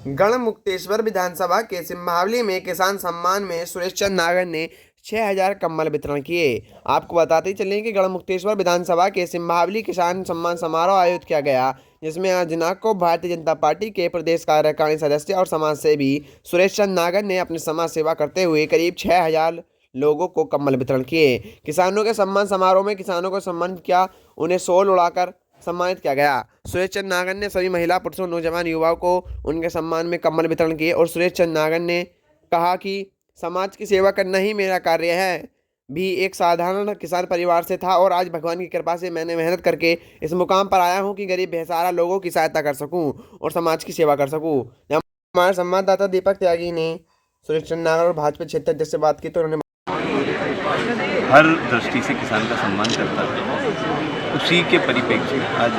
गढ़मुक्तेश्वर विधानसभा के सिंभावली में किसान सम्मान में सुरेश चंद्र नागर ने 6000 कंबल वितरण किए। आपको बताते चलें कि गढ़मुक्तेश्वर विधानसभा के सिंभावली किसान सम्मान समारोह आयोजित किया गया, जिसमें आज दिनांक को भारतीय जनता पार्टी के प्रदेश कार्यकारिणी सदस्य और समाज सेवी सुरेश चंद्र नागर ने अपनी समाज सेवा करते हुए करीब 6000 लोगों को कंबल वितरण किए। किसानों के सम्मान समारोह में किसानों को सम्मानित किया, उन्हें शॉल उड़ाकर सम्मानित किया गया। सुरेश चंद्र नागर ने सभी महिला, पुरुषों, नौजवान, युवाओं को उनके सम्मान में कंबल वितरण किए और सुरेश चंद्र नागर ने कहा कि समाज की सेवा करना ही मेरा कार्य है। भी एक साधारण किसान परिवार से था और आज भगवान की कृपा से मैंने मेहनत करके इस मुकाम पर आया हूं कि गरीब बेसहारा लोगों की सहायता कर सकूं और समाज की सेवा कर सकूं। जब हमारे संवाददाता दीपक त्यागी ने सुरेश चंद्र नागर और भाजपा क्षेत्र अध्यक्ष से बात की तो उन्होंने हर दृष्टि से किसान का सम्मान करता है, उसी के परिप्रेक्ष्य में आज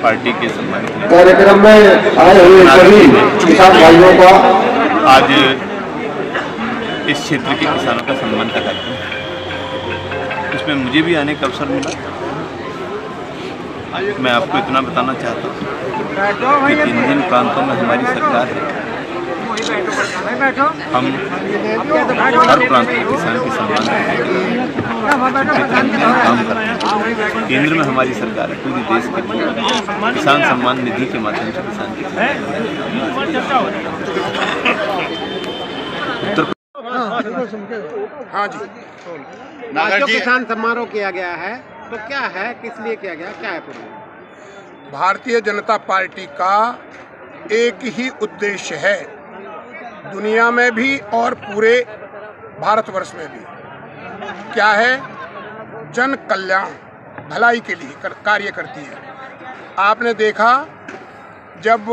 पार्टी के सम्मान कार्यक्रम में आए हुए सभी किसान भाइयों का आज इस क्षेत्र के किसानों का सम्मान का कार्यक्रम, उसमें मुझे भी आने का अवसर मिला। मैं आपको इतना बताना चाहता हूँ कि जिन प्रांतों में हमारी सरकार है, हम हर प्रांत के किसान के सम्मान काम करते हैं। केंद्र में हमारी सरकार है, पूरे देश के लिए किसान सम्मान निधि के माध्यम से किसान के हाँ जी, नागर जी, किसान समारोह किया गया है तो क्या है, किस लिए किया गया, क्या है पूरा? भारतीय जनता पार्टी का एक ही उद्देश्य है, दुनिया में भी और पूरे भारतवर्ष में भी। क्या है? जन कल्याण, भलाई के लिए कार्य करती है। आपने देखा जब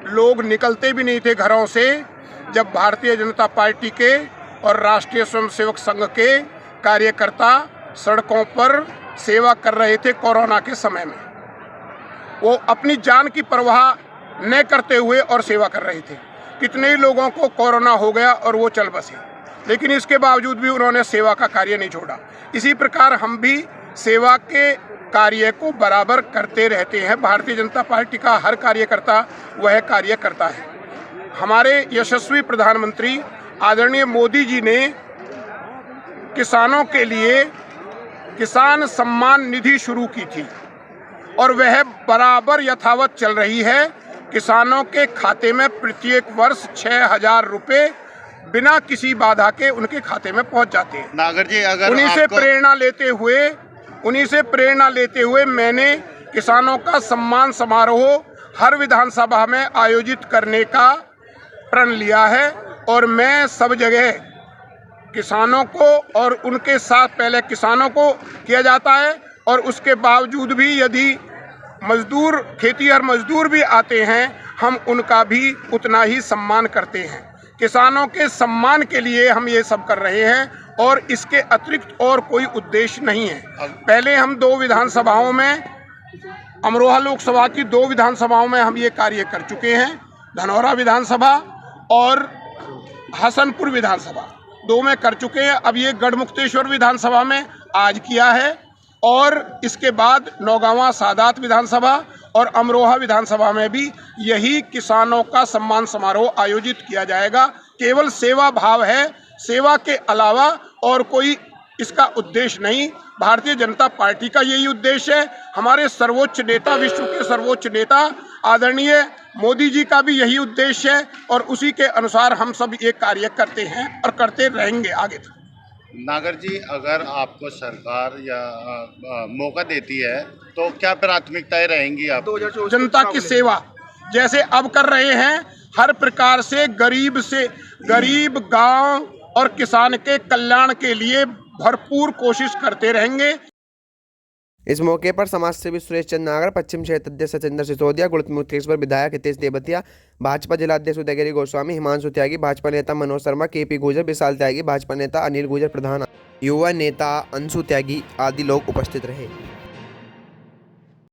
लोग निकलते भी नहीं थे घरों से, जब भारतीय जनता पार्टी के और राष्ट्रीय स्वयंसेवक संघ के कार्यकर्ता सड़कों पर सेवा कर रहे थे कोरोना के समय में, वो अपनी जान की परवाह न करते हुए और सेवा कर रहे थे। कितने ही लोगों को कोरोना हो गया और वो चल बसे, लेकिन इसके बावजूद भी उन्होंने सेवा का कार्य नहीं छोड़ा। इसी प्रकार हम भी सेवा के कार्य को बराबर करते रहते हैं। भारतीय जनता पार्टी का हर कार्यकर्ता वह कार्य करता है। हमारे यशस्वी प्रधानमंत्री आदरणीय मोदी जी ने किसानों के लिए किसान सम्मान निधि शुरू की थी और वह बराबर यथावत चल रही है। किसानों के खाते में प्रत्येक वर्ष 6000 रुपये बिना किसी बाधा के उनके खाते में पहुंच जाते हैं। नागर जी, अगर उन्हीं से प्रेरणा लेते हुए मैंने किसानों का सम्मान समारोह हर विधानसभा में आयोजित करने का प्रण लिया है और मैं सब जगह किसानों को और उनके साथ पहले किसानों को किया जाता है और उसके बावजूद भी यदि मजदूर, खेतीहर मजदूर भी आते हैं, हम उनका भी उतना ही सम्मान करते हैं। किसानों के सम्मान के लिए हम ये सब कर रहे हैं और इसके अतिरिक्त और कोई उद्देश्य नहीं है। पहले हम 2 विधानसभाओं में, अमरोहा लोकसभा की 2 विधानसभाओं में हम ये कार्य कर चुके हैं, धनौरा विधानसभा और हसनपुर विधानसभा 2 में कर चुके हैं। अब ये गढ़मुक्तेश्वर विधानसभा में आज किया है और इसके बाद नौगांवा सादात विधानसभा और अमरोहा विधानसभा में भी यही किसानों का सम्मान समारोह आयोजित किया जाएगा। केवल सेवा भाव है, सेवा के अलावा और कोई इसका उद्देश्य नहीं। भारतीय जनता पार्टी का यही उद्देश्य है। हमारे सर्वोच्च नेता, विश्व के सर्वोच्च नेता आदरणीय मोदी जी का भी यही उद्देश्य है और उसी के अनुसार हम सब ये कार्य करते हैं और करते रहेंगे आगे तक। नागर जी, अगर आपको सरकार या मौका देती है तो क्या प्राथमिकताएं रहेंगी आप? जनता की सेवा जैसे अब कर रहे हैं, हर प्रकार से गरीब गांव और किसान के कल्याण के लिए भरपूर कोशिश करते रहेंगे। इस मौके पर समाज सेवी सुरेश चंद्र नागर, पश्चिम क्षेत्र अध्यक्ष सचिंदर सिसोदिया, गढ़मुक्तेश्वर विधायक हितेश देवतिया, भाजपा जिलाध्यक्ष उदयगिरी गोस्वामी, हिमांशु त्यागी, भाजपा नेता मनोज शर्मा, केपी गुर्जर, विशाल त्यागी, भाजपा नेता अनिल गुर्जर प्रधान, युवा नेता अंशु त्यागी आदि लोग उपस्थित रहे।